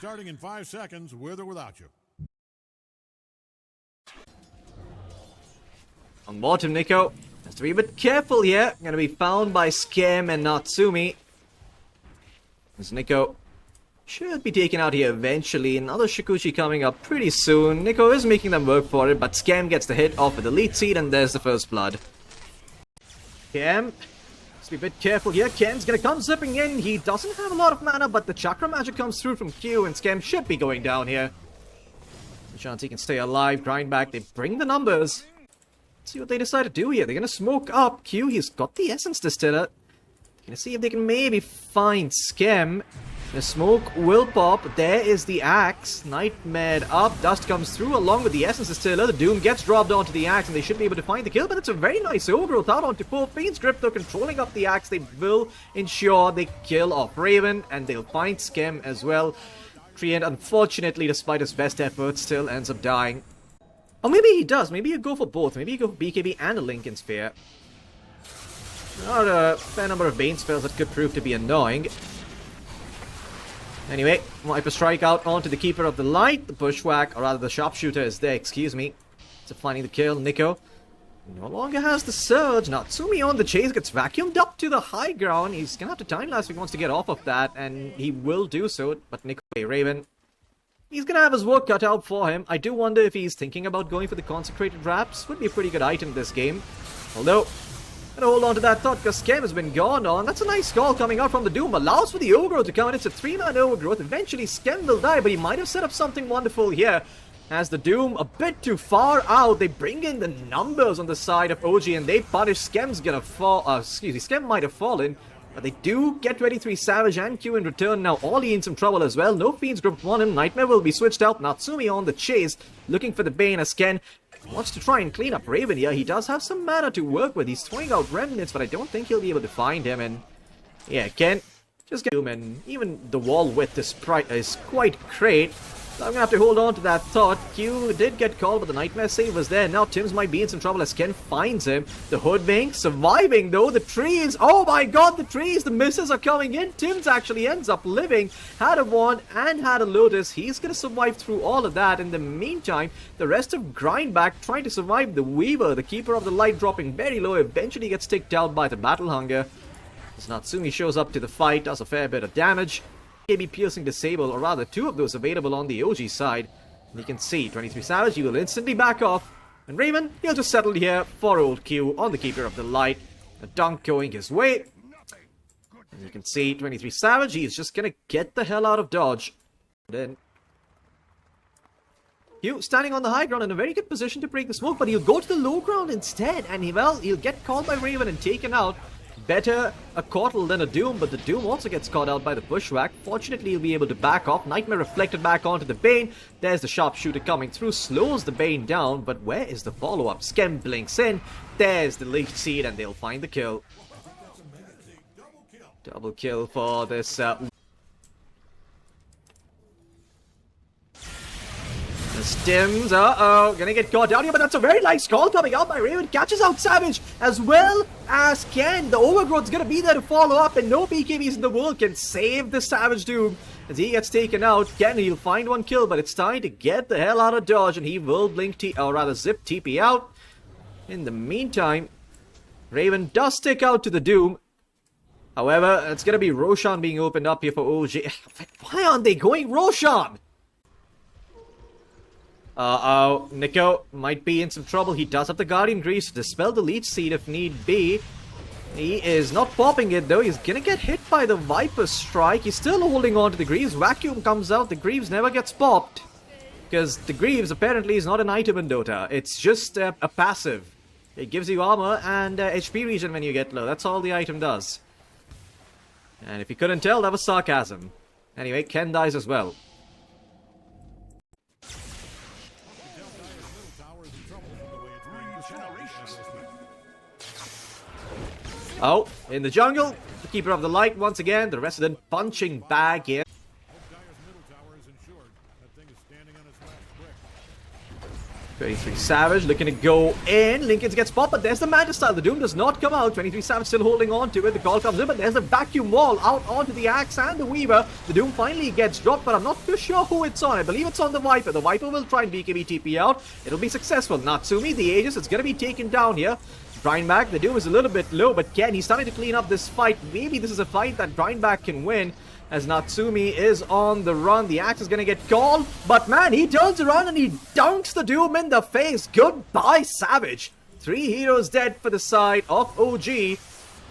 starting in 5 seconds, with or without you. On bottom, Nico. Has to be a bit careful here. Gonna be found by Skem and Natsumi. As Nico should be taken out here eventually. Another Shikuchi coming up pretty soon. Nico is making them work for it, but Skem gets the hit off with the lead seed, and there's the first blood. Skem, let's be a bit careful here. Ken's gonna come zipping in. He doesn't have a lot of mana, but the chakra magic comes through from Q, and Skem should be going down here. The chance he can stay alive, grind back. They bring the numbers. Let's see what they decide to do here. They're gonna smoke up Q. He's got the essence distiller. Gonna see if they can maybe find Skem. The smoke will pop. There is the axe. Nightmare up. Dust comes through along with the essence distiller. The Doom gets dropped onto the axe and they should be able to find the kill. But it's a very nice overgrowth out onto 4. Fiend's Grip though controlling up the axe. They will ensure they kill off Raven and they'll find Skem as well. Treant, unfortunately, despite his best efforts, still ends up dying. Or maybe he does. Maybe you go for both. Maybe you go for BKB and a Lincoln Sphere. There are a fair number of Bane spells that could prove to be annoying. Anyway, Viper Strike out onto the Keeper of the Light. The Bushwhack, or rather the Sharpshooter is there, excuse me. So finding the kill, Nico no longer has the Surge. Natsumi on the chase gets vacuumed up to the high ground. He's gonna have to time lapse if he wants to get off of that, and he will do so. But Nico, Raven, he's gonna have his work cut out for him. I do wonder if he's thinking about going for the Consecrated Wraps. Would be a pretty good item this game. Although, gonna hold on to that thought because Skem has been gone on. That's a nice call coming out from the Doom. Allows for the Overgrowth to come in. It's a 3-man Overgrowth. Eventually Skem will die, but he might have set up something wonderful here. As the Doom a bit too far out, they bring in the numbers on the side of OG and they punish. Skem's gonna fall. Skem might have fallen. But they do get 23 Savage and Q in return. Now Ollie in some trouble as well. No Fiends Grip on him. Nightmare will be switched out. Natsumi on the chase. Looking for the Bane as Ken wants to try and clean up Raven here. He does have some mana to work with. He's throwing out remnants, but I don't think he'll be able to find him. And yeah, Ken just get him. And even the wall width is quite great. So I'm gonna have to hold on to that thought. Q did get called, but the Nightmare save was there. Now Tim's might be in some trouble as Ken finds him. The Hoodwink surviving though. The trees, oh my god, the trees, the misses are coming in. Tim's actually ends up living. Had a wand and had a Lotus. He's gonna survive through all of that. In the meantime, the rest of Grindback trying to survive the Weaver. The Keeper of the Light dropping very low. Eventually gets ticked out by the Battle Hunger. As Natsumi shows up to the fight, does a fair bit of damage. BKB Piercing Disable, or rather 2 of those available on the OG side. And you can see 23 Savage, he will instantly back off. And Raven, he'll just settle here for old Q on the Keeper of the Light. A dunk going his way. And you can see 23 Savage, he's just gonna get the hell out of dodge. Then Q standing on the high ground in a very good position to break the smoke, but he'll go to the low ground instead. And he'll get caught by Raven and taken out. Better a Cortal than a Doom, but the Doom also gets caught out by the Bushwhack. Fortunately, he'll be able to back off. Nightmare reflected back onto the Bane. There's the Sharpshooter coming through, slows the Bane down, but where is the follow-up? Skem blinks in. There's the Leech Seed, and they'll find the kill. Double kill for this Stims, gonna get caught down here, but that's a very nice call coming out by Raven. Catches out Savage as well as Ken. The Overgrowth's gonna be there to follow up, and no BKBs in the world can save the Savage Doom. As he gets taken out, Ken, he'll find one kill, but it's time to get the hell out of dodge, and he will blink or rather zip TP out. In the meantime, Raven does stick out to the Doom. However, it's gonna be Roshan being opened up here for OG. Why aren't they going Roshan? Nico might be in some trouble. He does have the Guardian Greaves to dispel the Leech Seed if need be. He is not popping it though. He's gonna get hit by the Viper Strike. He's still holding on to the Greaves. Vacuum comes out. The Greaves never gets popped. Because the Greaves apparently is not an item in Dota. It's just a passive. It gives you armor and HP regen when you get low. That's all the item does. And if you couldn't tell, that was sarcasm. Anyway, Ken dies as well. Oh, in the jungle, the Keeper of the Light once again, the Resident punching bag here. Thing is standing on its last brick. 23 Savage looking to go in. Lincoln gets popped, but there's the Mantis style. The Doom does not come out. 23 Savage still holding on to it. The call comes in, but there's a vacuum wall out onto the Axe and the Weaver. The Doom finally gets dropped, but I'm not too sure who it's on. I believe it's on the Viper. The Viper will try and BKB TP out. It'll be successful. Natsumi, the Aegis, it's going to be taken down here. Grindback, the Doom is a little bit low, but Ken, he's starting to clean up this fight. Maybe this is a fight that Grindback can win, as Natsumi is on the run. The Axe is going to get called, but man, he turns around and he dunks the Doom in the face. Goodbye, Savage. 3 heroes dead for the side of OG,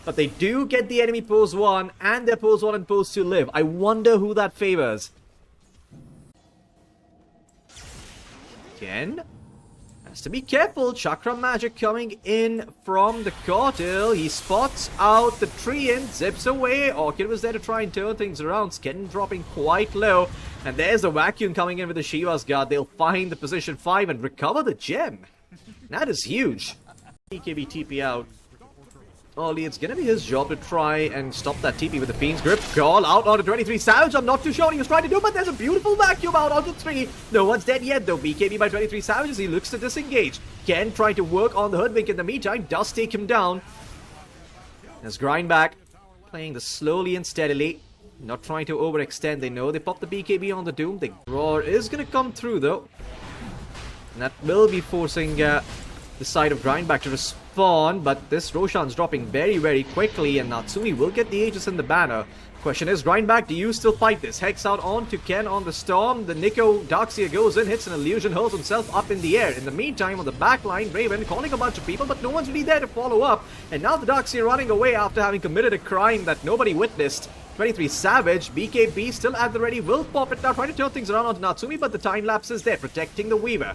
but they do get the enemy pose 1 and their pose 1 and pose 2 live. I wonder who that favors. Ken has to be careful. Chakra magic coming in from the Cortil. He spots out the tree and zips away. Orchid was there to try and turn things around. Skin dropping quite low. And there's the vacuum coming in with the Shiva's guard. They'll find the position 5 and recover the gem. That is huge. BKB TP out. Ollie, it's gonna be his job to try and stop that TP with the Fiend's Grip. Call out onto 23 Savage. I'm not too sure what he was trying to do, but there's a beautiful vacuum out onto 3. No one's dead yet, though. BKB by 23 Savage as he looks to disengage. Ken trying to work on the Hoodwink in the meantime. Does take him down. As Grindback playing this slowly and steadily. Not trying to overextend. They know they pop the BKB on the Doom. The Roar is gonna come through, though. And that will be forcing the side of Grindback to respond, but this Roshan's dropping very, very quickly, and Natsumi will get the Aegis in the banner. Question is, Grindback, do you still fight this? Hex out onto Ken on the Storm. The Nico Darkseer goes in, hits an illusion, hurls himself up in the air. In the meantime, on the back line, Raven calling a bunch of people, but no one's really there to follow up. And now the Darkseer running away after having committed a crime that nobody witnessed. 23 Savage, BKB still at the ready, will pop it now, trying to turn things around onto Natsumi, but the time lapse is there, protecting the Weaver.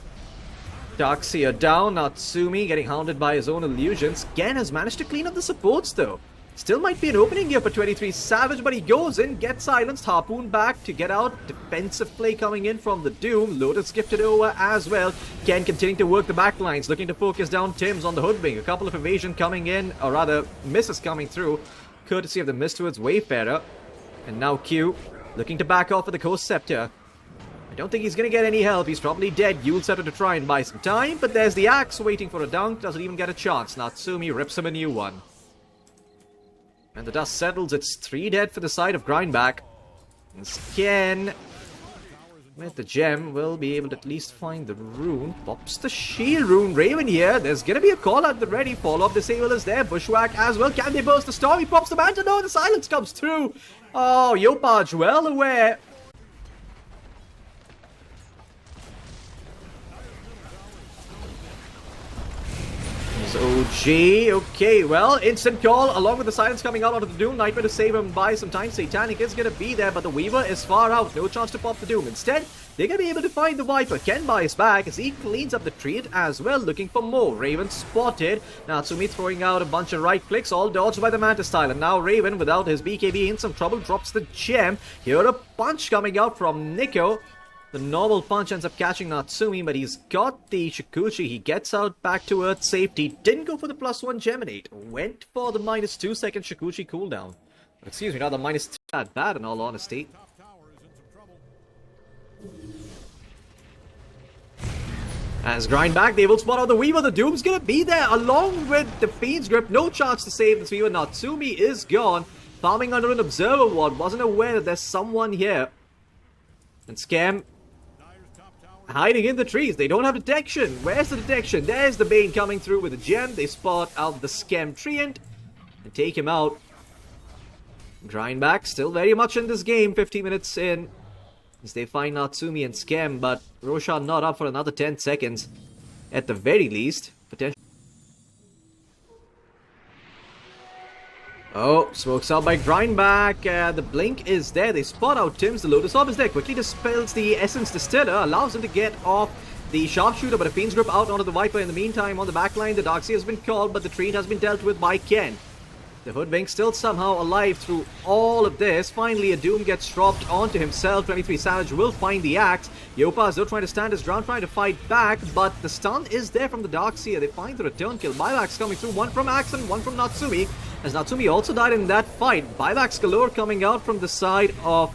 Darkseer down, Natsumi getting hounded by his own illusions. Ken has managed to clean up the supports though. Still might be an opening here for 23 Savage, but he goes in, gets silenced, Harpoon back to get out. Defensive play coming in from the Doom. Lotus gifted over as well. Ken continuing to work the back lines, looking to focus down Tim's on the Hoodwink. A couple of evasion coming in, or rather misses coming through, courtesy of the miss towards Wayfarer. And now Q looking to back off with the Coast Scepter. I don't think he's going to get any help. He's probably dead. You'll set to try and buy some time, but there's the Axe waiting for a dunk. Doesn't even get a chance. Natsumi rips him a new one. And the dust settles. It's 3 dead for the side of Grindback. And Ken, with the gem, will be able to at least find the rune. Pops the shield rune. Raven here. There's going to be a call at the ready. Follow-up disable is there. Bushwhack as well. Can they burst the storm? He pops the mantle. No, the silence comes through. Oh, Yopaj well aware. OG, okay, well, instant call along with the silence coming out onto the Doom. Nightmare to save him by some time. Satanic is going to be there, but the Weaver is far out. No chance to pop the Doom. Instead, they're going to be able to find the Viper. Ken buys back as he cleans up the treant as well, looking for more. Raven spotted. Natsumi throwing out a bunch of right clicks, all dodged by the Mantis style. And now Raven, without his BKB, in some trouble, drops the gem. Here a punch coming out from Nico. The normal punch ends up catching Natsumi, but he's got the Shikuchi. He gets out back to Earth safety. Didn't go for the +1 Geminate. Went for the -2 second Shikuchi cooldown. But excuse me, not the -3 that bad in all honesty. As Grindback, they will spot out the Weaver. The Doom's gonna be there along with the Fiend's Grip. No chance to save this Weaver. Natsumi is gone. Farming under an Observer Ward. Wasn't aware that there's someone here. And Scam hiding in the trees. They don't have detection. Where's the detection? There's the Bane coming through with a gem. They spot out the Scam Treant and take him out. Grindback still very much in this game. 50 minutes in. As they find Natsumi and Scam, but Roshan not up for another 10 seconds. At the very least. Potential. Oh, smokes out by Grindback. The blink is there. They spot out Tim's. The Lotus Orb is there. Quickly dispels the Essence Distiller. Allows him to get off the Sharpshooter, but a Fiend's Grip out onto the Viper. In the meantime, on the backline, the Darkseer has been called, but the Treant has been dealt with by Ken. The Hoodwink still somehow alive through all of this. Finally, a Doom gets dropped onto himself. 23 Savage will find the Axe. Yopa is still trying to stand his ground, trying to fight back, but the stun is there from the Darkseer. They find the return kill. Buybacks coming through, one from Axe and one from Natsumi. As Natsumi also died in that fight. Buybacks galore coming out from the side of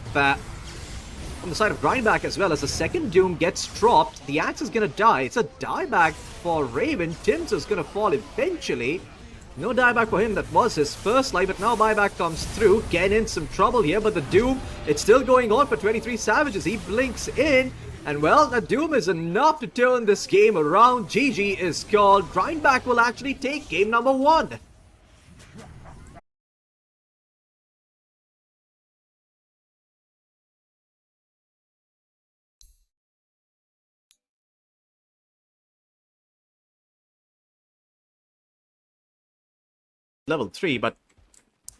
from the side of Grindback as well. As the second Doom gets dropped, the Axe is gonna die. It's a dieback for Raven. Tims is gonna fall eventually. No dieback for him. That was his first life, but now buyback comes through. Ken in some trouble here, but the Doom, it's still going on for 23 Savages. He blinks in, and well, the Doom is enough to turn this game around. GG is called. Grindback will actually take game number 1. Level 3, but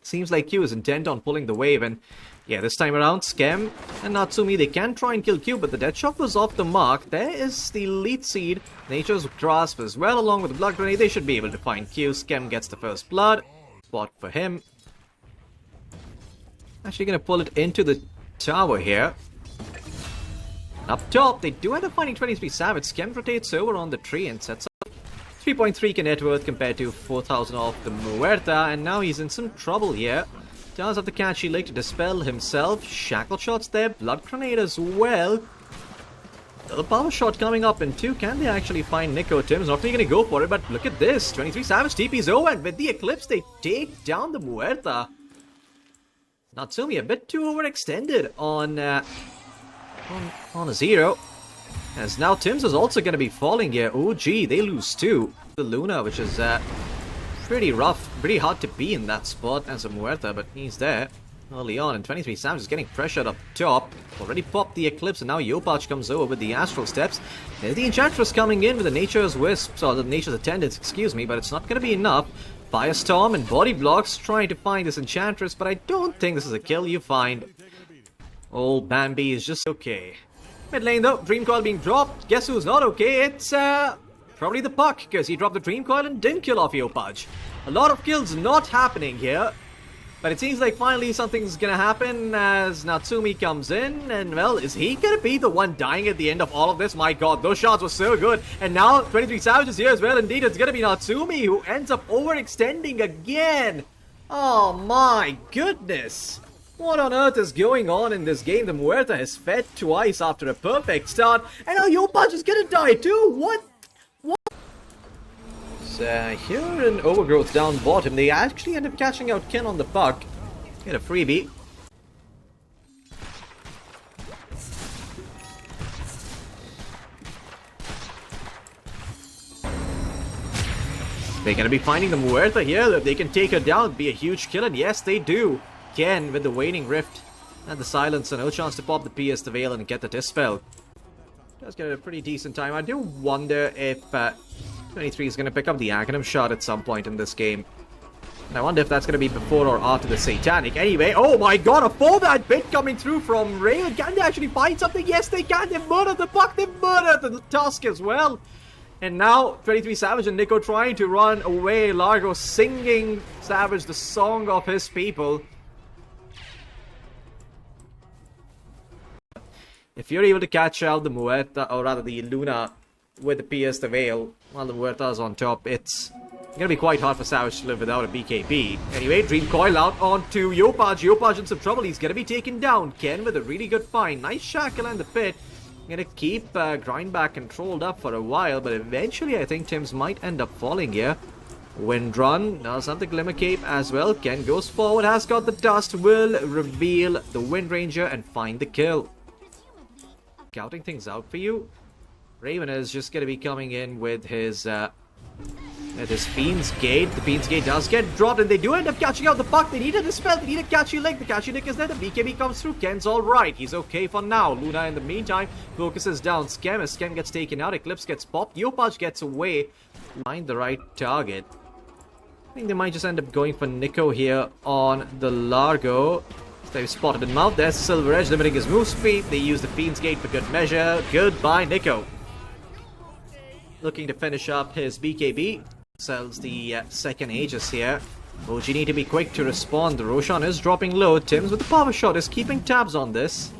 seems like Q is intent on pulling the wave, and yeah, this time around, Skem and Natsumi, they can try and kill Q, but the death shot was off the mark. There is the lead seed, Nature's Grasp as well, along with the blood grenade. They should be able to find Q. Skem gets the first blood. Spot for him. Actually gonna pull it into the tower here. Up top, they do end up finding 23 Savage. Skem rotates over on the tree and sets up 3.3k net worth compared to 4,000 of the Muerta, and now he's in some trouble here. Does have the catchy leg to dispel himself. Shackle shots there, blood grenade as well. The power shot coming up in 2. Can they actually find Nico? Tim's not really going to go for it, but look at this. 23 Savage TP's over, and with the Eclipse, they take down the Muerta. Natsumi a bit too overextended on a 0. As now Tims is also going to be falling here. Oh gee, they lose 2. The Luna, which is pretty rough, pretty hard to be in that spot as a Muerta, but he's there early on. And 23 Savage is getting pressured up top. Already popped the Eclipse, and now Yopach comes over with the Astral Steps. There's the Enchantress coming in with the Nature's Wisps, or the Nature's Attendants, excuse me, but it's not going to be enough. Firestorm and Body Blocks trying to find this Enchantress, but I don't think this is a kill. You find old Bambi is just okay. Mid lane though, Dream Coil being dropped. Guess who's not okay? It's probably the Puck, because he dropped the Dream Coil and didn't kill off Yopaj. A lot of kills not happening here, but it seems like finally something's gonna happen as Natsumi comes in, and well, is he gonna be the one dying at the end of all of this? My god, those shots were so good, and now 23 Savages here as well. Indeed, it's gonna be Natsumi who ends up overextending again. Oh my goodness. What on earth is going on in this game? The Muerta has fed twice after a perfect start, and now Yopaj is gonna die too. What? So here in Overgrowth down bottom, they actually end up catching out Ken on the Puck. Get a freebie. They're gonna be finding the Muerta here. If they can take her down, it'd be a huge kill, and yes, they do. Ken with the Waning Rift and the Silence, and no chance to pop the Pierce the Veil and get the Dispel. Does get a pretty decent time. I do wonder if 23 is going to pick up the Aghanim shot at some point in this game. And I wonder if that's going to be before or after the Satanic. Anyway, oh my god, a 4-man bit coming through from Raven. Can they actually find something? Yes, they can. They've murdered the Puck. They've murdered the Tusk as well. And now 23 Savage and Nico trying to run away. Largo singing Savage the song of his people. If you're able to catch out the Muerta, or rather the Luna, with the Pierce the Veil, while the Muerta's on top, it's gonna be quite hard for Savage to live without a BKB. Anyway, Dream Coil out onto Yopaj. Yopaj in some trouble. He's gonna be taken down. Ken with a really good find. Nice shackle in the pit. Gonna keep Grindback controlled up for a while, but eventually I think Tims might end up falling here. Wind Run does have the Glimmer Cape as well. Ken goes forward, has got the Dust, will reveal the Wind Ranger and find the kill. Scouting things out for you. Raven is just going to be coming in with his Fiend's Gate. The Fiend's Gate does get dropped, and they do end up catching out the Puck. They need a Dispel, they need a Catchy Lick. The Catchy Lick is there, the BKB comes through. Ken's alright, he's okay for now. Luna in the meantime focuses down Skem as Skem gets taken out. Eclipse gets popped. Yopaj gets away. Find the right target. I think they might just end up going for Nico here on the Largo. They've spotted him out. There's the Silver Edge limiting his move speed. They use the Fiend's Gate for good measure. Goodbye, Nico. Looking to finish up his BKB. Sells the second Aegis here. OG need to be quick to respond. The Roshan is dropping low. Tims with the power shot is keeping tabs on this.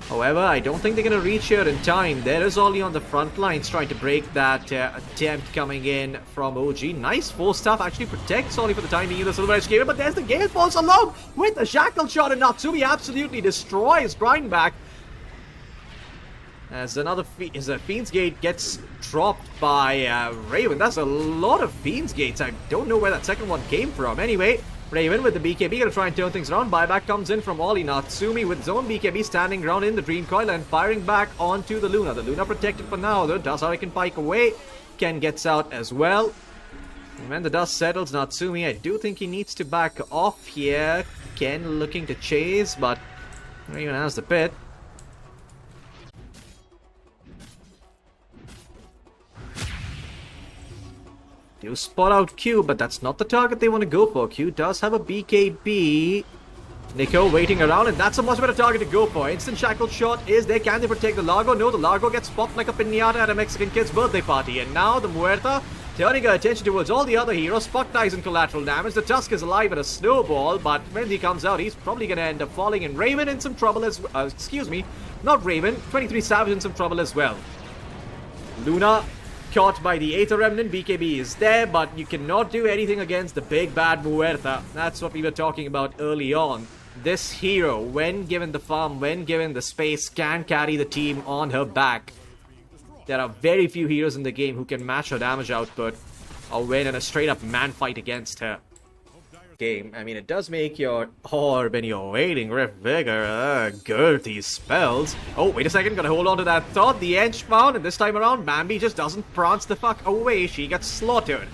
However, I don't think they're going to reach here in time. There is Ollie on the front lines trying to break that attempt coming in from OG. Nice force stuff. Actually protects Ollie for the time being. The Silver Edge Gamer, but there's the Gale Force along with the Shackle shot, and Natsumi absolutely destroys Grindback. As another Fiend's Gate gets dropped by Raven. That's a lot of Fiend's Gates. I don't know where that second one came from. Anyway, Raven with the BKB gonna try and turn things around. Buyback comes in from Ollie. Natsumi with his own BKB standing ground in the Dream Coil and firing back onto the Luna. The Luna protected for now though. Does Hurricane Pike away. Ken gets out as well. And when the dust settles, Natsumi, I do think he needs to back off here. Ken looking to chase, but Raven has the pit. Do spot out Q, but that's not the target they want to go for. Q does have a BKB. Nico waiting around, and that's a much better target to go for. Instant shackle shot is there. Can they protect the Largo? No, the Largo gets popped like a piñata at a Mexican kid's birthday party. And now the Muerta turning her attention towards all the other heroes. Puck dies in collateral damage. The Tusk is alive at a snowball, but when he comes out, he's probably going to end up falling. And Raven in some trouble as well. Excuse me, not Raven. 23 Savage in some trouble as well. Luna caught by the Aether Remnant. BKB is there, but you cannot do anything against the big bad Muerta. That's what we were talking about early on. This hero, when given the farm, when given the space, can carry the team on her back. There are very few heroes in the game who can match her damage output or win in a straight up man fight against her. Game. I mean, it does make your orb and your waiting rift bigger. Girthy spells. Oh, wait a second, gotta hold on to that thought. The edge found, and this time around, Bambi just doesn't prance the fuck away. She gets slaughtered.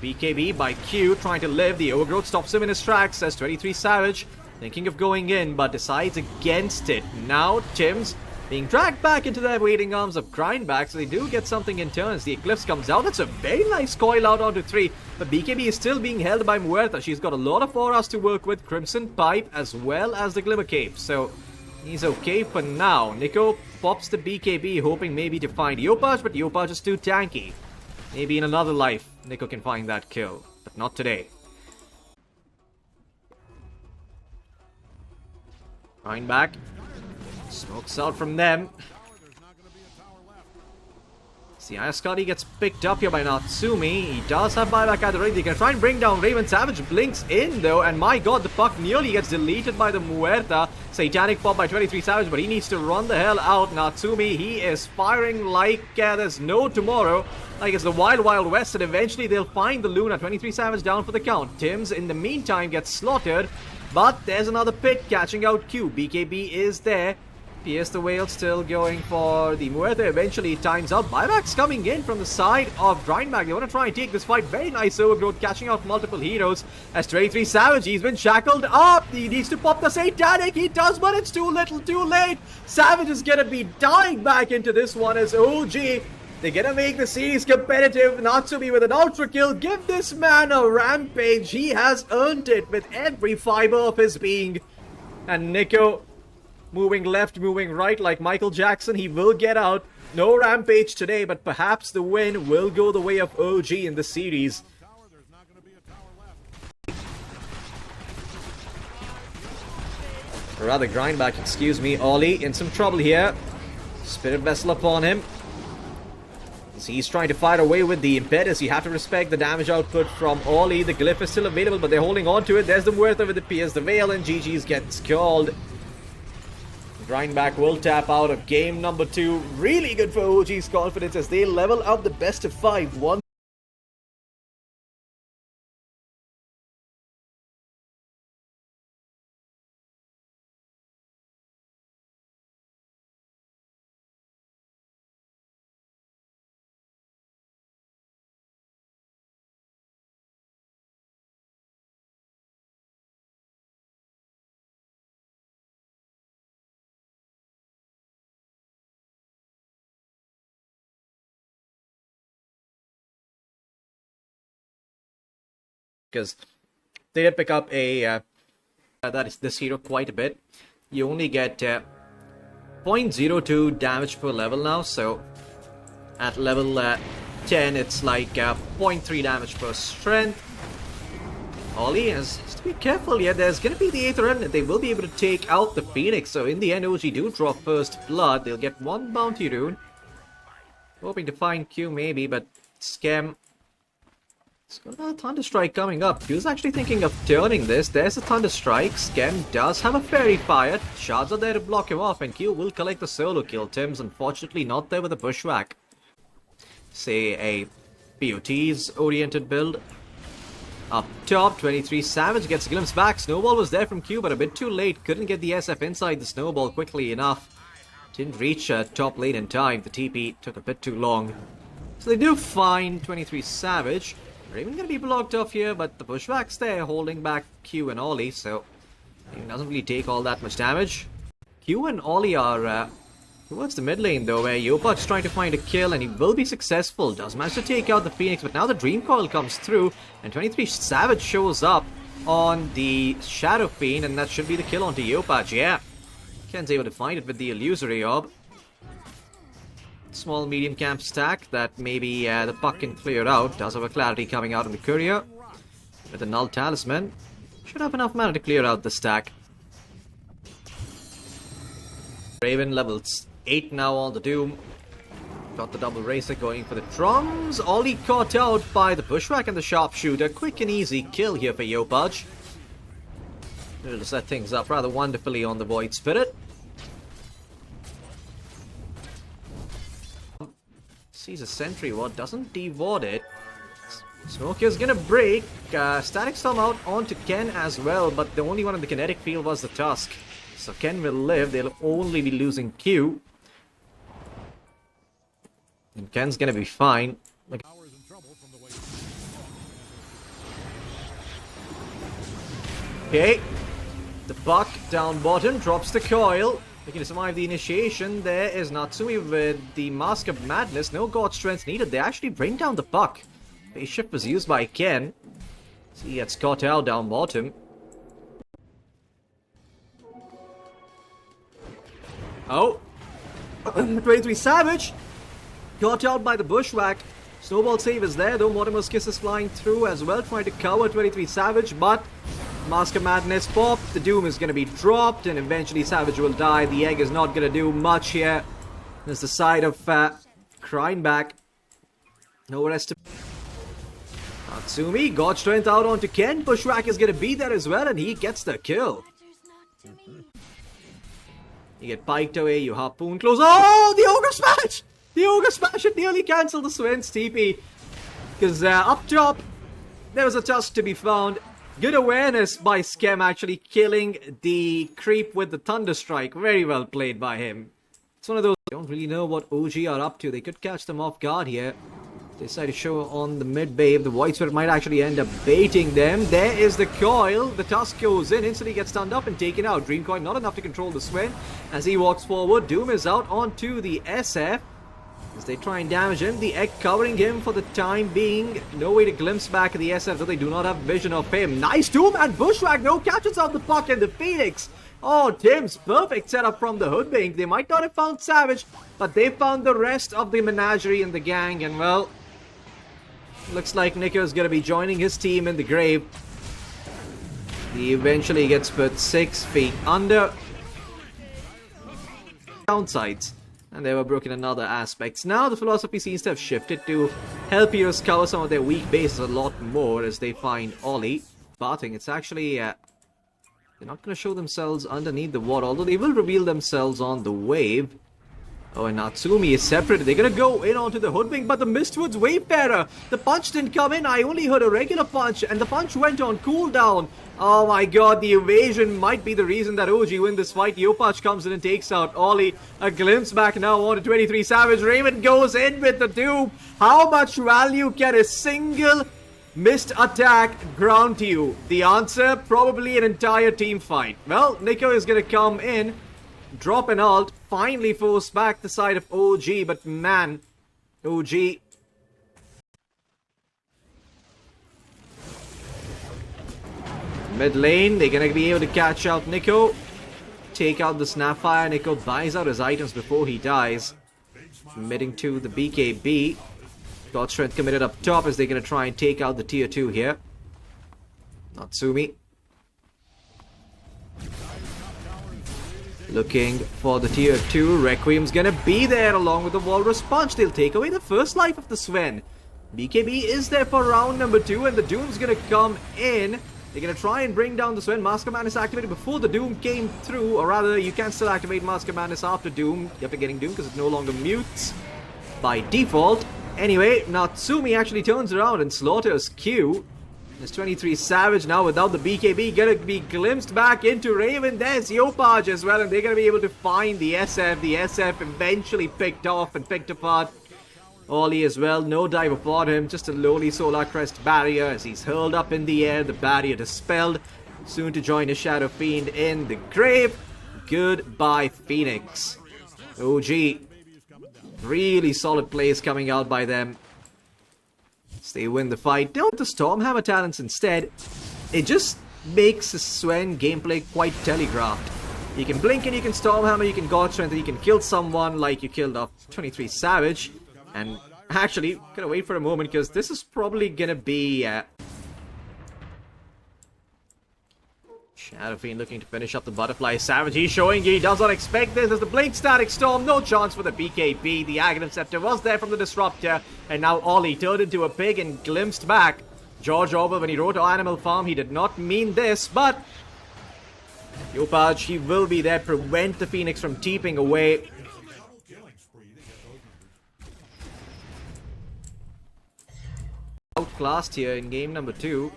BKB by Q trying to live. The overgrowth stops him in his tracks, says 23 Savage. Thinking of going in, but decides against it. Now, Tim's being dragged back into the waiting arms of Grindback, so they do get something in turn as the Eclipse comes out. That's a very nice coil out onto 3, but BKB is still being held by Muerta. She's got a lot of auras to work with, Crimson Pipe as well as the Glimmer Cape, so he's okay for now. Nico pops the BKB, hoping maybe to find Yopaj, but Yopaj is too tanky. Maybe in another life, Nico can find that kill, but not today. Grindback smokes out from them. See, Scotty gets picked up here by Natsumi. He does have buyback at the ready. They can try and bring down Raven. Savage blinks in though, and my god, the puck nearly gets deleted by the Muerta. Satanic pop by 23 Savage, but he needs to run the hell out. Natsumi, he is firing like there's no tomorrow. Like it's the Wild Wild West, and eventually they'll find the Luna. 23 Savage down for the count. Tim's, in the meantime, gets slaughtered. But there's another pit catching out Q. BKB is there. Pierce the Whale still going for the Muerta. Eventually times out. Buyback's coming in from the side of Grindback. They want to try and take this fight. Very nice overgrowth, catching out multiple heroes. As 23 Savage, he's been shackled up. He needs to pop the Satanic. He does, but it's too little, too late. Savage is going to be dying back into this one as OG. They're gonna make the series competitive. Natsumi with an ultra kill. Give this man a rampage. He has earned it with every fiber of his being. And Nico moving left, moving right like Michael Jackson. He will get out. No rampage today, but perhaps the win will go the way of OG in the series. Or rather, Grindback, excuse me. Ollie in some trouble here. Spirit Vessel upon him. So he's trying to fight away with the impetus. You have to respect the damage output from Ollie. The glyph is still available, but they're holding on to it. There's the Muerta with the Pierce the Veil, and GG's gets called. Grindback will tap out of game number 2. Really good for OG's confidence as they level out the best of 5. 1. Because they did pick up a that is this hero quite a bit. You only get 0.02 damage per level now, so at level 10 it's like 0.3 damage per strength. Ollie has to be careful here. There's going to be the Aether Remnant. They will be able to take out the Phoenix, so in the end OG do draw first blood. They'll get 1 bounty rune. Hoping to find Q maybe, but Scam He's got another Thunder Strike coming up. He was actually thinking of turning this. There's a Thunder Strike. Skem does have a Fairy Fire. Shards are there to block him off, and Q will collect the solo kill. Tim's unfortunately not there with a Bushwhack. Say a POT's oriented build. Up top, 23 Savage gets a glimpse back. Snowball was there from Q, but a bit too late. Couldn't get the SF inside the Snowball quickly enough. Didn't reach top lane in time. The TP took a bit too long. So they do find 23 Savage. Raven gonna be blocked off here, but the Bushwhack's there holding back Q and Ollie, so he doesn't really take all that much damage. Q and Ollie are towards the mid lane though, where Yopach's trying to find a kill, and he will be successful. Does manage to take out the Phoenix, but now the Dream Coil comes through, and 23 Savage shows up on the Shadow Fiend, and that should be the kill onto Yopach. Yeah, Ken's able to find it with the Illusory Orb. Small medium camp stack that maybe the puck can clear out. Does have a clarity coming out on the courier with a null talisman. Should have enough mana to clear out the stack. Raven levels 8 now on the Doom. Got the double racer going for the drums. Ollie caught out by the Bushwhack and the Sharpshooter. Quick and easy kill here for Yopach. It'll set things up rather wonderfully on the Void Spirit. Sees a sentry ward, doesn't deward it. Smoke is gonna break. Static Storm out onto Ken as well, but the only one in the kinetic field was the Tusk. So Ken will live, they'll only be losing Q. And Ken's gonna be fine. Okay. The Buck down bottom drops the coil. Looking to survive the initiation. There is Natsumi with the Mask of Madness. No God Strength needed. They actually bring down the Buck. Phase shift was used by Ken. So he gets caught out down bottom. Oh. 23 Savage. Caught out by the Bushwhack. Snowball save is there though. Mortimer's Kiss is flying through as well. Trying to cover 23 Savage, but Mask of Madness popped. The Doom is going to be dropped, and eventually Savage will die. The egg is not going to do much here. There's the side of crying back. No rest to... Natsumi, God Strength out onto Ken. Bushwhack is going to be there as well, and he gets the kill. You get piked away, you harpoon close. Oh, the Ogre Smash! The Ogre Smash, it nearly cancelled the Swen's TP. Because up top, there was a Tusk to be found. Good awareness by Skem actually killing the creep with the Thunder Strike. Very well played by him. It's one of those, I don't really know what OG are up to. They could catch them off guard here. They decide to show on the mid wave. The Void Spirit might actually end up baiting them. There is the coil. The Tusk goes in, instantly gets stunned up and taken out. Dream Coin not enough to control the Swen. As he walks forward, Doom is out onto the SF. As they try and damage him, the egg covering him for the time being. No way to glimpse back at the SF, so they do not have vision of him. Nice Doom and Bushwhack, no catches out the puck and the Phoenix. Oh, Tim's perfect setup from the Hoodwink. They might not have found Savage, but they found the rest of the menagerie in the gang, and well, looks like Nico's gonna be joining his team in the grave. He eventually gets put 6 feet under. Downsides. And they were broken in other aspects. Now the philosophy seems to have shifted to help heroes cover some of their weak bases a lot more as they find Ollie. Bathing, it's actually... they're not going to show themselves underneath the ward, although they will reveal themselves on the wave. Oh, and Natsumi is separated. They're going to go in onto the Hoodwink, but the Mistwood's Wayfarer. The punch didn't come in. I only heard a regular punch, and the punch went on cooldown. Oh my god, the evasion might be the reason that OG win this fight. Yopach comes in and takes out Ollie. A glimpse back now onto 23 Savage. Raven goes in with the Doom. How much value can a single missed attack ground to you? The answer, probably an entire team fight. Well, Nico is going to come in, drop an ult, finally force back the side of OG, but man, OG... Mid lane, they're gonna be able to catch out Nico. Take out the Snapfire. Nico buys out his items before he dies. Committing to the BKB. God Strength committed up top as they're gonna try and take out the tier 2 here. Natsumi. Looking for the tier 2. Requiem's gonna be there along with the Walrus Punch. They'll take away the first life of the Sven. BKB is there for round number 2, and the Doom's gonna come in. They're gonna try and bring down the Sven. Mask of Madness activated before the Doom came through, or rather, you can still activate Mask of Madness after getting Doom, because it no longer mutes by default. Anyway, Natsumi actually turns around and slaughters Q. There's 23 Savage now without the BKB, gonna be glimpsed back into Raven. There's Yopaj as well, and they're gonna be able to find the SF. The SF eventually picked off and picked apart Ollie as well. No dive upon him, just a lowly Solar Crest barrier as he's hurled up in the air. The barrier dispelled, soon to join a Shadow Fiend in the grave. Goodbye, Phoenix. OG, really solid plays coming out by them. They win the fight. Down to Stormhammer talents instead. It just makes the Sven gameplay quite telegraphed. You can blink and you can Stormhammer, you can God Strength, and you can kill someone like you killed off 23 Savage. And actually, gotta wait for a moment because this is probably gonna be Shadow Fiend looking to finish up the Butterfly. Savage, he's showing he does not expect this as the Blink Static Storm. No chance for the BKB. The Aghanim Scepter was there from the Disruptor. And now Ollie turned into a pig and glimpsed back. George Orwell, when he wrote Animal Farm, he did not mean this, but Yopaj, he will be there, prevent the Phoenix from teeping away. Outclassed here in game number 2.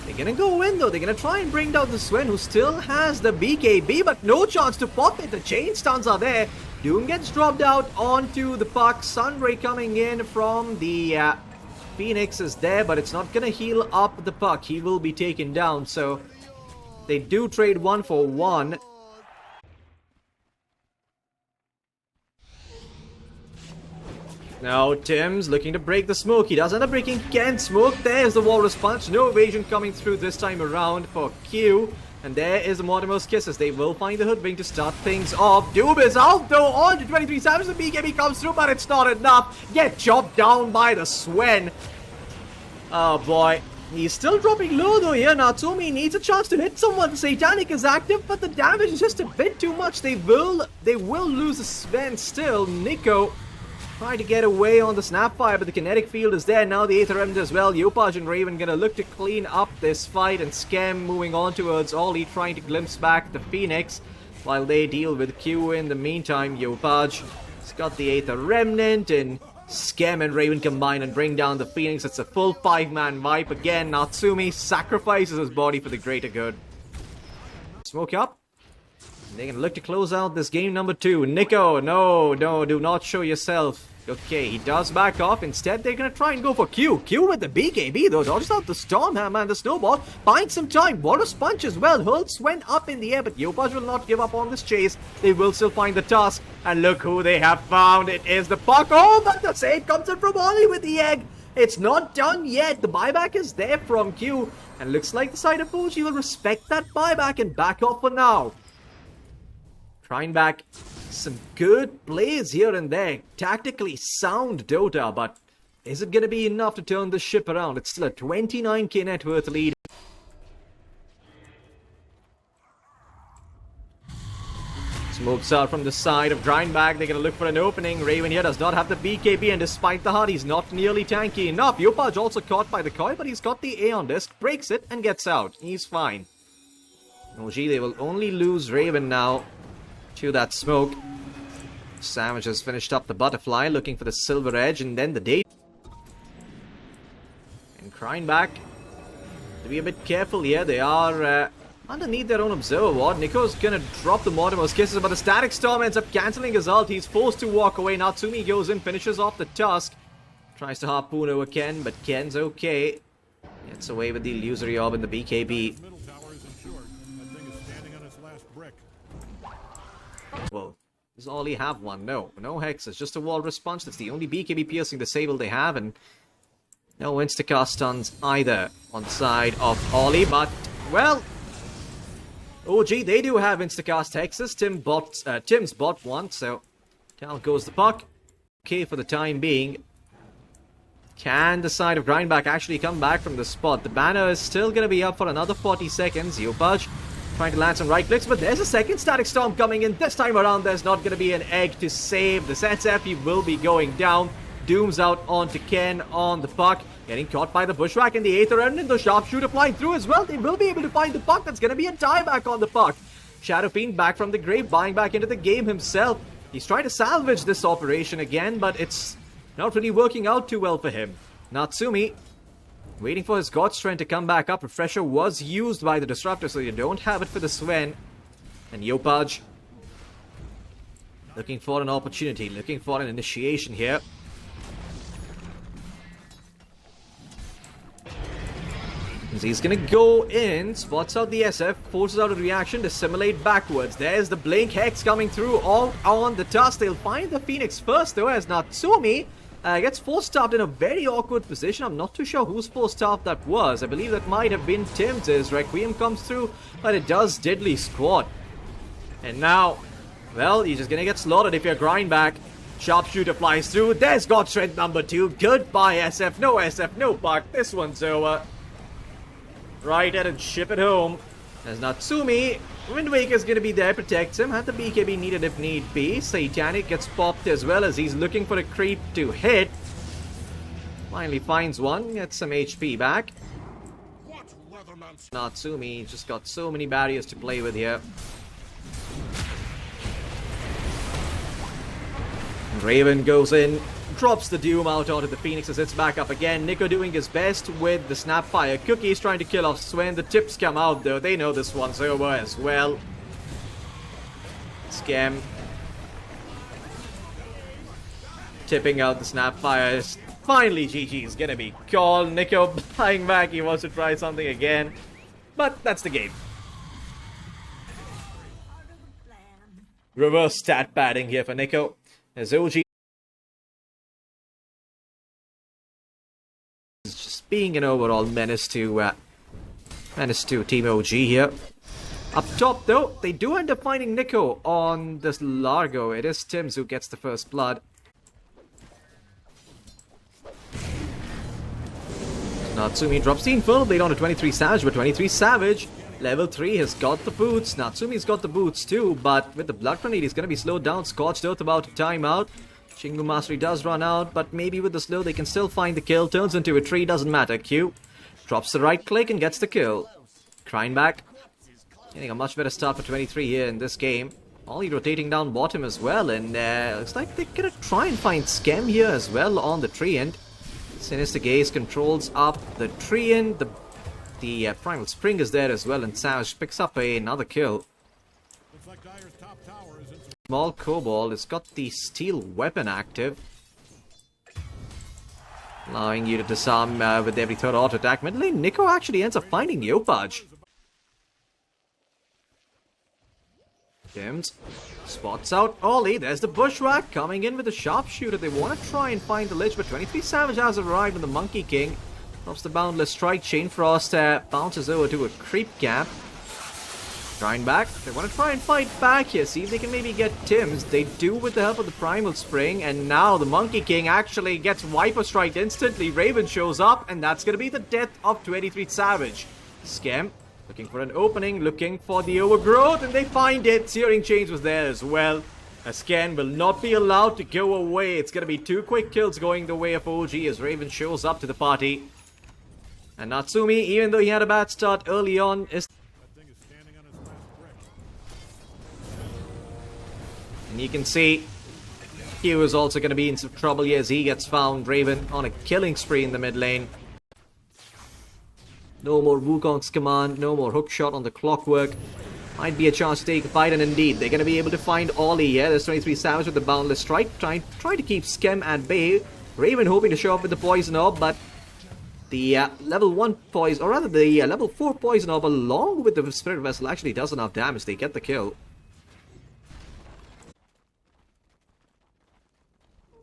They're gonna go in though, they're gonna try and bring down the Sven, who still has the BKB, but no chance to pop it. The chain stuns are there. Doom gets dropped out onto the puck. Sunray coming in from the Phoenix is there, but it's not gonna heal up the puck. He will be taken down, so they do trade 1 for 1. Now Tim's looking to break the smoke. He does end up breaking Ken's smoke. There's the Walrus Punch. No evasion coming through this time around for Q. And there is the Mortimer's Kisses. They will find the Hoodwink to start things off. Doom is out though on to 23 Savage. The BKB comes through, but it's not enough. Get chopped down by the Sven. Oh boy. He's still dropping low though here. Natsumi needs a chance to hit someone. Satanic is active, but the damage is just a bit too much. They will lose the Sven still. Nico trying to get away on the Snapfire, but the kinetic field is there. Now the Aether Remnant as well. Yopaj and Raven gonna look to clean up this fight, and Skem moving on towards Ollie, trying to glimpse back the Phoenix while they deal with Q in the meantime. Yopaj has got the Aether Remnant, and Skem and Raven combine and bring down the Phoenix. It's a full 5-man wipe. Again, Natsumi sacrifices his body for the greater good. Smoke up. They're gonna look to close out this game number 2. Nico, no, do not show yourself. Okay, he does back off. Instead, they're gonna try and go for Q. Q with the BKB though, dodges out the Stormhammer and the Snowball. Finds some time. Walrus Punch as well. Hurls went up in the air, but Yopaj will not give up on this chase. They will still find the task. And look who they have found. It is the puck. Oh, but the save comes in from Ollie with the egg. It's not done yet. The buyback is there from Q. And looks like the side of Fuji will respect that buyback and back off for now. Trying back some good plays here and there. Tactically sound Dota, but is it going to be enough to turn the ship around? It's still a 29k net worth lead. Smokes out from the side of Grindback. They're going to look for an opening. Raven here does not have the BKB, and despite the heart, he's not nearly tanky enough. Yopaj also caught by the coil, but he's got the A on disc, breaks it, and gets out. He's fine. OG, they will only lose Raven now to that smoke. Savage has finished up the Butterfly, looking for the Silver Edge, and then the Date. And Grindback to be a bit careful here. They are underneath their own Observer Ward. Nico's gonna drop the Mortimer's Kisses, but the Static Storm ends up cancelling his ult. He's forced to walk away. Natsumi goes in, finishes off the Tusk. Tries to harpoon over Ken, but Ken's okay. Gets away with the Illusory Orb and the BKB. Middle tower is insured. That thing is standing on its last brick. Well, does Ollie have one? No. No Hexes, just a Walrus Punch. That's the only BKB piercing disable they have, and no instacast stuns either on the side of Ollie, but, well, OG, they do have instacast Hexes. Tim's bought one, so down goes the puck. Okay for the time being. Can the side of Grindback actually come back from the spot? The banner is still going to be up for another 40 seconds. Yopaj trying to land some right clicks, but there's a second Static Storm coming in. This time around, there's not going to be an egg to save the SF. He will be going down. Doom's out onto Ken on the puck. Getting caught by the Bushwhack in the 8th remnant. The sharpshooter flying through as well. They will be able to find the puck. That's going to be a dieback on the puck. Shadow Fiend back from the grave, buying back into the game himself. He's trying to salvage this operation again, but it's not really working out too well for him. Natsumi waiting for his God Strength to come back up. Refresher was used by the Disruptor, so you don't have it for the Sven. And Yopaj looking for an opportunity, looking for an initiation here. He's gonna go in, spots out the SF, forces out a reaction to simulate backwards. There's the Blink Hex coming through all on the Tusk. They'll find the Phoenix first though, as Natsumi gets force-staffed in a very awkward position. I'm not too sure whose force-staff that was. I believe that might have been Tim's as Requiem comes through, but it does Diddley squad. And now, well, you're just gonna get slaughtered if you're grind back. Sharpshooter flies through. There's God Strength number 2. Goodbye, SF. No SF, no puck. This one's over. Right at and ship it home. As Natsumi, Wind Waker's gonna be there, protects him. Had the BKB needed if need be. Satanic gets popped as well as he's looking for a creep to hit. Finally finds one, gets some HP back. Natsumi just got so many barriers to play with here. Raven goes in, drops the Doom out onto the Phoenix as it's back up again. Nico doing his best with the Snapfire. Cookie's trying to kill off Sven. The tips come out though. They know this one's over as well. Scam tipping out the Snapfires. Finally GG's gonna be called. Nico buying back. He wants to try something again. But that's the game. Reverse stat padding here for Nico. As OG is just being an overall menace to Team OG here. Up top though, they do end up finding Nico on this Largo. It is Tims who gets the first blood. Natsumi drops the Infernal Blade onto 23 Savage, but 23 Savage level 3 has got the boots. Natsumi's got the boots too, but with the Blood Grenade he's going to be slowed down. Scorched Earth about to time out. Shingu Mastery does run out, but maybe with the slow they can still find the kill. Turns into a tree, doesn't matter. Q drops the right click and gets the kill. Crying back. Getting a much better start for 23 here in this game. Ollie rotating down bottom as well, and looks like they're going to try and find Scam here as well on the tree end. Sinister Gaze controls up the tree end. The Primal Spring is there as well, and Savage picks up another kill. Looks like Dyer's top tower is in some... Small Cobalt has got the Steel Weapon active, allowing you to disarm with every third auto attack. Mid lane, Nico actually ends up finding Yopaj. Tims spots out Ollie. There's the Bushwhack coming in with the Sharpshooter. They want to try and find the Lich, but 23 Savage has arrived on the Monkey King. Drops the Boundless Strike. Chain Frost bounces over to a creep cap. Trying back. They want to try and fight back here. See if they can maybe get Tims. They do with the help of the Primal Spring. And now the Monkey King actually gets Viper Strike instantly. Raven shows up. And that's going to be the death of 23 Savage. Scam looking for an opening. Looking for the overgrowth. And they find it. Searing Chains was there as well. Ascan will not be allowed to go away. It's going to be 2 quick kills going the way of OG as Raven shows up to the party. And Natsumi, even though he had a bad start early on, is... That thing is standing on its last brick. And you can see Q is also going to be in some trouble here as he gets found. Raven on a killing spree in the mid lane. No more Wukong's command, no more hook shot on the clockwork. Might be a chance to take a fight, and indeed, they're going to be able to find Ollie here. There's 23 Savage with the Boundless Strike, trying to keep Skem at bay. Raven hoping to show up with the Poison Orb, but the level 1 poison, or rather the level 4 Poison Orb along with the Spirit Vessel actually does enough damage. They get the kill.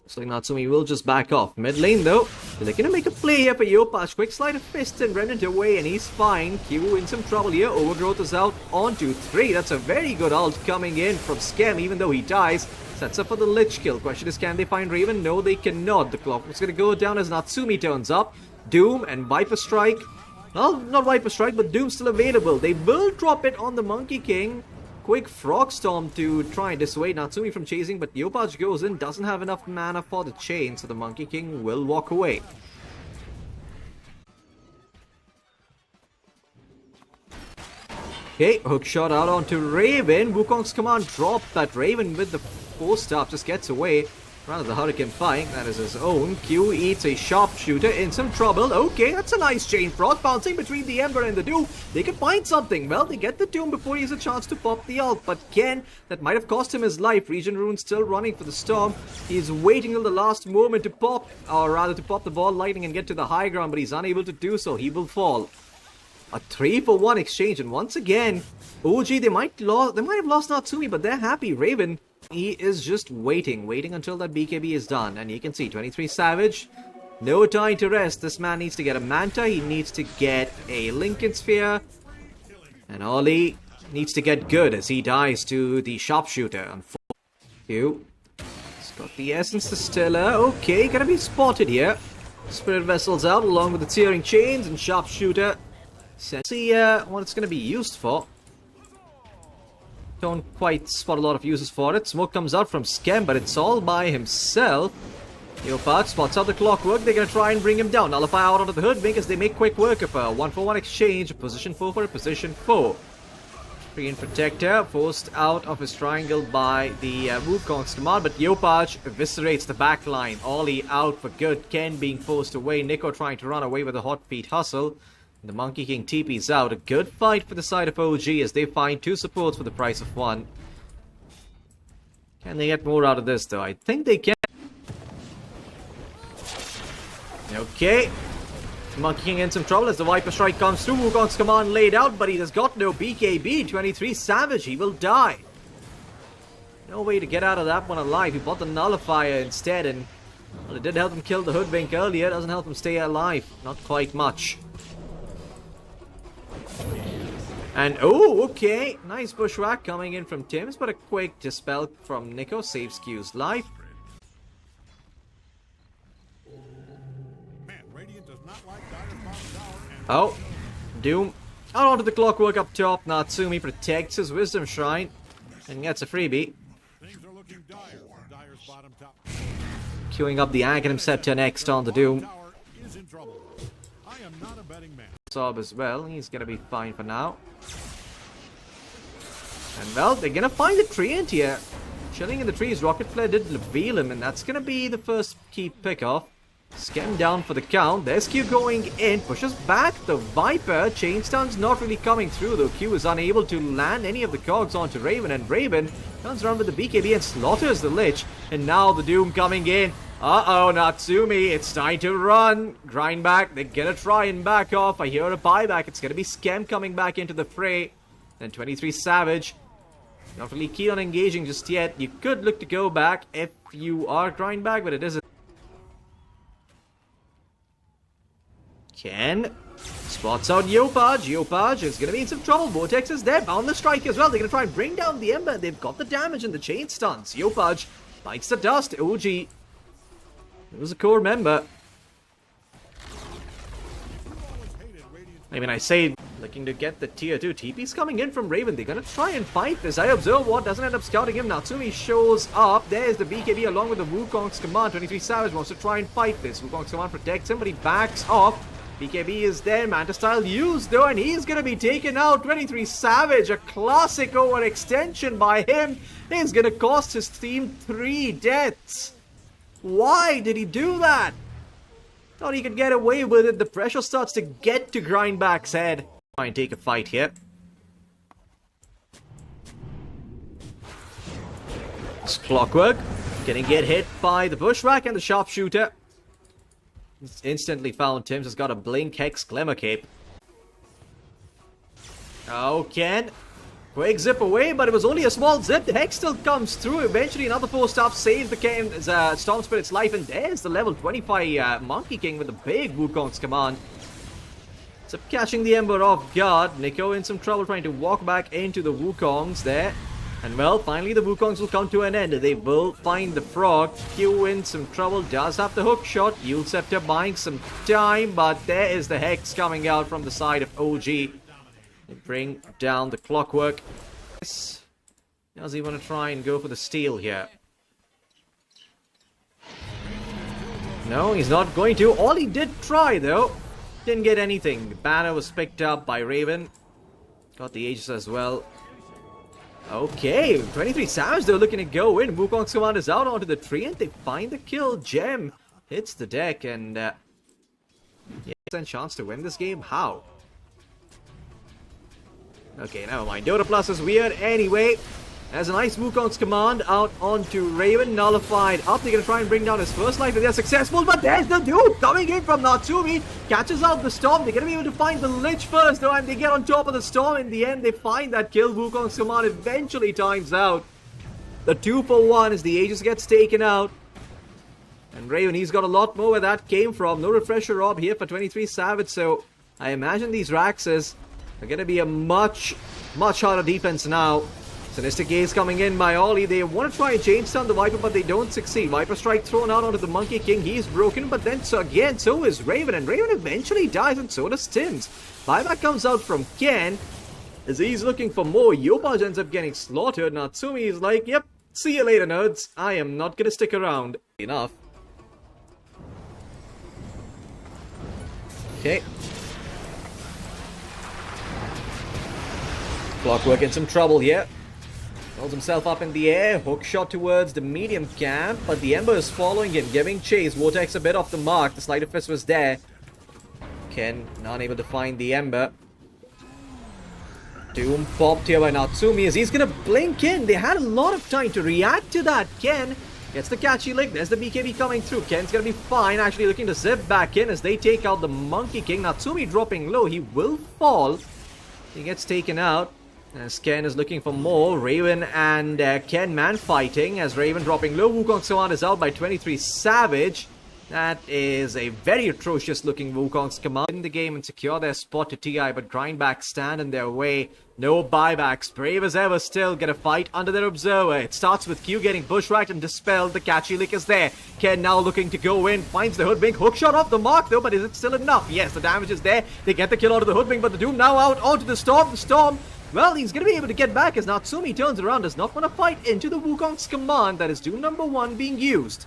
So Natsumi will just back off. Mid lane though, they're going to make a play here for Yopaj. Quick slide of fist and Remnant away, and he's fine. Q in some trouble here. Overgrowth is out onto 3. That's a very good ult coming in from Skem, even though he dies. Sets up for the Lich kill. Question is, can they find Raven? No, they cannot. The clock is going to go down as Natsumi turns up. Doom and Viper Strike. Well, not Viper Strike, but Doom still available. They will drop it on the Monkey King. quick Frog Storm to try and dissuade Natsumi from chasing, but Yopaj goes in, doesn't have enough mana for the chain, so the Monkey King will walk away. Okay, hook shot out onto Raven. Wukong's command dropped, but Raven with the 4-star just gets away. Rather the Hurricane Flying, that is his own. Q eats a Sharpshooter, in some trouble. Okay, that's a nice chain frost, bouncing between the Ember and the Doom. They can find something. Well, they get the Doom before he has a chance to pop the ult, but Ken, that might have cost him his life. Regen Rune still running for the Storm. He's waiting till the last moment to pop, or rather to pop the ball lightning and get to the high ground, but he's unable to do so. He will fall. A 3-for-1 exchange, and once again, OG, they might have lost Natsumi, but they're happy. Raven, he is just waiting until that BKB is done. And you can see 23 Savage, no time to rest. This man needs to get a Manta, he needs to get a Lincoln Sphere, and Ollie needs to get good as he dies to the Sharpshooter. Unfortunately, he's got the Essence Distiller. Okay, gonna be spotted here. Spirit Vessel's out along with the Tearing Chains, and Sharpshooter. See what it's going to be used for. Don't quite spot a lot of uses for it. Smoke comes out from Skem, but it's all by himself. Leopard spots out the Clockwork. They're going to try and bring him down. Nullify out onto the Hoodwink as they make quick work of a 1-for-1 exchange. Position 4 for a position 4. Free and Protector forced out of his triangle by the Wukong's command, but Yopaj eviscerates the backline. Ollie out for good. Ken being forced away. Nico trying to run away with a hot feet hustle. The Monkey King TP's out. A good fight for the side of OG as they find 2 supports for the price of 1. Can they get more out of this though? I think they can. Okay. The Monkey King in some trouble as the Viper Strike comes through. Wukong's command laid out, but he has got no BKB. 23 Savage, he will die. No way to get out of that one alive. He bought the Nullifier instead, and well, it did help him kill the Hoodwink earlier. It doesn't help him stay alive. Not quite much. And, oh, okay. Nice bushwhack coming in from Tims, but a quick dispel from Nico saves Q's life. Man, Radiant does not like Dire's bottom tower and Oh, Doom out onto the Clockwork up top. Natsumi protects his Wisdom Shrine and gets a freebie. things are looking dire for Dire's bottom tower. Queuing up the Aghanim Scepter next on the Doom. Tower is in trouble. I am not a betting man. Sob as well. He's gonna be fine for now. And well, they're gonna find the Treant here. Chilling in the trees. Rocket Flare did reveal him, and that's gonna be the first key pick-off. Skem down for the count. There's Q going in. Pushes back the Viper. Chainstun's not really coming through, though. Q is unable to land any of the cogs onto Raven, and Raven turns around with the BKB and slaughters the Lich. And now the Doom coming in. Uh-oh, Natsumi, it's time to run. Grind back, they're gonna try and back off. I hear a buyback, it's gonna be Skem coming back into the fray. Then 23 Savage. Not really keen on engaging just yet. You could look to go back if you are grind back, but it isn't. Ken spots out Yopaj. Yopaj is gonna be in some trouble. Vortex is there, bound the strike as well. They're gonna try and bring down the Ember. They've got the damage and the chain stuns. Yopaj bites the dust. OG. It was a core member. I mean, I say looking to get the tier 2. TP's coming in from Raven. They're gonna try and fight this. I observe what doesn't end up scouting him. Natsumi shows up. There's the BKB along with the Wukong's command. 23 Savage wants to try and fight this. Wukong's command protects him, but he backs off. BKB is there. Manta style used though, and he's gonna be taken out. 23 Savage, a classic overextension by him, is gonna cost his team 3 deaths. Why did he do that? Thought he could get away with it. The pressure starts to get to Grindback's head. Try and take a fight here. This Clockwork gonna get hit by the Bushwhack and the Sharpshooter. It's instantly found. Tims has got a Blink Hex Glimmer Cape. Oh, Ken. Quick zip away, but it was only a small zip. The Hex still comes through. Eventually, another 4-star saves the Storm Spirit's life. And there's the level 25 Monkey King with the big Wukong's command. So catching the Ember off guard. Nico in some trouble trying to walk back into the Wukongs there. And well, finally the Wukongs will come to an end. They will find the Frog. Q in some trouble. Does have the hook shot. Yule Scepter buying some time. But there is the Hex coming out from the side of OG. They bring down the Clockwork. Does he want to try and go for the steal here? No, he's not going to. All he did try, though, didn't get anything. The banner was picked up by Raven. Got the Aegis as well. Okay, 23 Savage, they're looking to go in. Wukong's command is out onto the tree, and they find the kill. Gem hits the deck, and yeah, a chance to win this game. How? Okay, never mind. Dota Plus is weird. Anyway, there's a nice Wukong's command out onto Raven. Nullified up. They're going to try and bring down his first life, but they're successful. But there's the dude coming in from Natsumi. Catches out the storm. They're going to be able to find the Lich first, though, and they get on top of the storm. In the end, they find that kill. Wukong's command eventually times out. The 2-for-1 as the Aegis gets taken out. And Raven, he's got a lot more where that came from. No refresher orb here for 23 Savage, so I imagine these Raxes are going to be a much harder defense now. Sinister Gaze coming in by Ollie. They want to try and change down the Viper, but they don't succeed. Viper Strike thrown out onto the Monkey King. He's broken, but then so is Raven. And Raven eventually dies, and so does Tims. Buyback comes out from Ken as he's looking for more. Yopaj ends up getting slaughtered. Natsumi is like, yep, see you later, nerds. I am not going to stick around. Enough. Okay. Clockwork in some trouble here. Rolls himself up in the air, hook shot towards the medium camp, but the Ember is following him, giving chase. Vortex a bit off the mark, the Sleight of Fist was there. Ken not able to find the Ember. Doom popped here by Natsumi as he's gonna blink in. They had a lot of time to react to that. Ken gets the catchy lick, there's the BKB coming through. Ken's gonna be fine, actually looking to zip back in as they take out the Monkey King. Natsumi dropping low, he will fall. He gets taken out. As Ken is looking for more. Raven and Ken man fighting as Raven dropping low. Wukong's command is out by 23 Savage. That is a very atrocious looking Wukong's command. In the game and secure their spot to TI, but Grindback stand in their way. No buybacks. Brave as ever still get a fight under their observer. It starts with Q getting bushwhacked and dispelled. The catchy lick is there. Ken now looking to go in. Finds the Hoodwink. Hookshot off the mark though, but is it still enough? Yes, the damage is there. They get the kill out of the Hoodwink, but the Doom now out onto the Storm. The Storm, well, he's going to be able to get back as Natsumi turns around. Does not want to fight into the Wukong's command. That is Doom number 1 being used.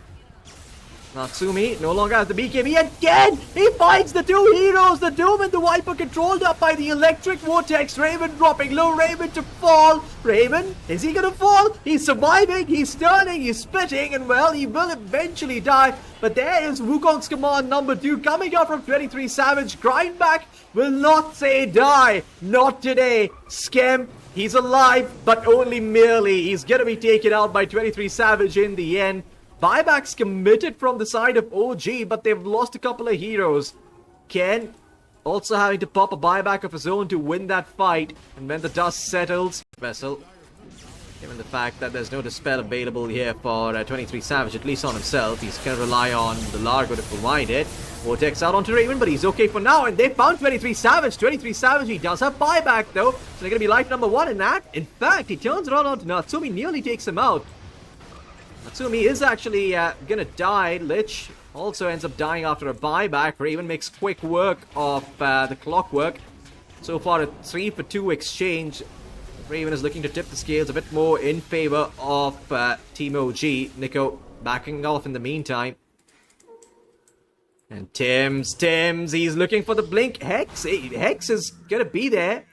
Natsumi no longer has the BKB. Again, he finds the two heroes. The Doom and the Viper controlled up by the Electric Vortex. Raven dropping low. Raven to fall. Raven, is he going to fall? He's surviving. He's turning. He's spitting. And well, he will eventually die. But there is Wukong's command number 2 coming out from 23 Savage. Grindback will not say die. Not today. Skem, he's alive, but only merely. He's going to be taken out by 23 Savage in the end. Buybacks committed from the side of OG, but they've lost a couple of heroes. Ken also having to pop a buyback of his own to win that fight. And when the dust settles, Vessel, given the fact that there's no dispel available here for 23 Savage, at least on himself, he's going to rely on the Largo to provide it. Vortex out onto Raven, but he's okay for now, and they found 23 Savage. 23 Savage, he does have buyback though, so they're going to be life number 1 in that. In fact, he turns around onto Natsumi, nearly takes him out. Natsumi is actually gonna die. Lich also ends up dying after a buyback. Raven makes quick work of the Clockwork. So far a 3 for 2 exchange. Raven is looking to tip the scales a bit more in favor of Team OG. Nico backing off in the meantime. And Tims, he's looking for the blink. Hex is gonna be there.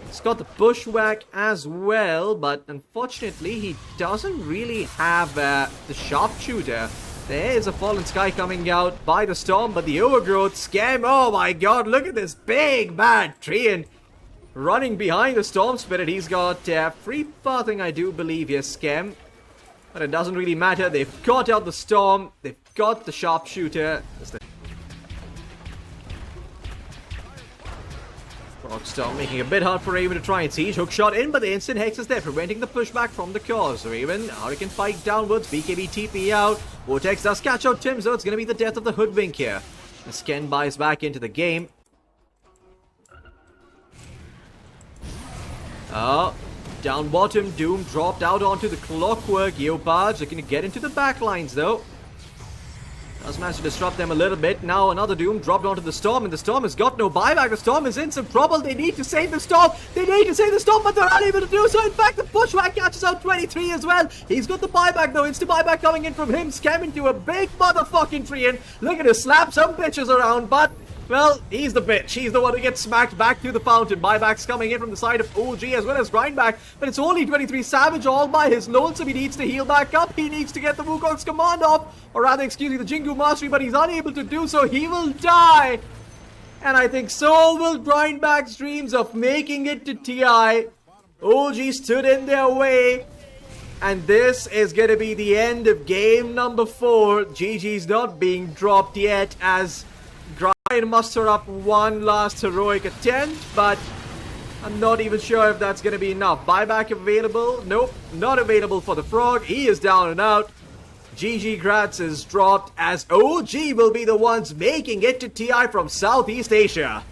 He's got the bushwhack as well, but unfortunately he doesn't really have the sharpshooter. There is a Fallen Sky coming out by the Storm, but the Overgrowth Scam, oh my god, look at this big bad Treant running behind the Storm Spirit. He's got free pathing, I do believe, yes, Scam. But it doesn't really matter, they've got out the Storm, they've got the sharpshooter. Rockstar making a bit hard for Raven to try and siege. Hookshot in, but the instant Hex is there, preventing the pushback from the cause. Raven, Hurricane Pike downwards, BKB TP out. Vortex does catch out Tim, so it's going to be the death of the Hoodwink here. As Ken buys back into the game. Down bottom, Doom dropped out onto the Clockwork. Yopaj looking to get into the backlines though. Does manage to disrupt them a little bit. Now another Doom dropped onto the Storm, and the Storm has got no buyback. The Storm is in some trouble. They need to save the Storm. They need to save the Storm, but they're unable to do so. In fact, the Bushwhack catches out 23 as well. He's got the buyback though. Insta buyback coming in from him. Scam into a big motherfucking tree, and looking to slap some bitches around, but well, he's the bitch. He's the one who gets smacked back through the fountain. Buybacks coming in from the side of OG as well as Grindback. But it's only 23 Savage all by his lonesome. He needs to heal back up. He needs to get the Wukong's command off. Or rather, excuse me, the Jingu Mastery. But he's unable to do so. He will die. And I think so will Grindback's dreams of making it to TI. OG stood in their way. And this is going to be the end of game number 4. GG's not being dropped yet as Grind muster up one last heroic attempt, but I'm not even sure if that's going to be enough. Buyback available? Nope, not available for the Frog. He is down and out. GG Grats is dropped as OG will be the ones making it to TI from Southeast Asia.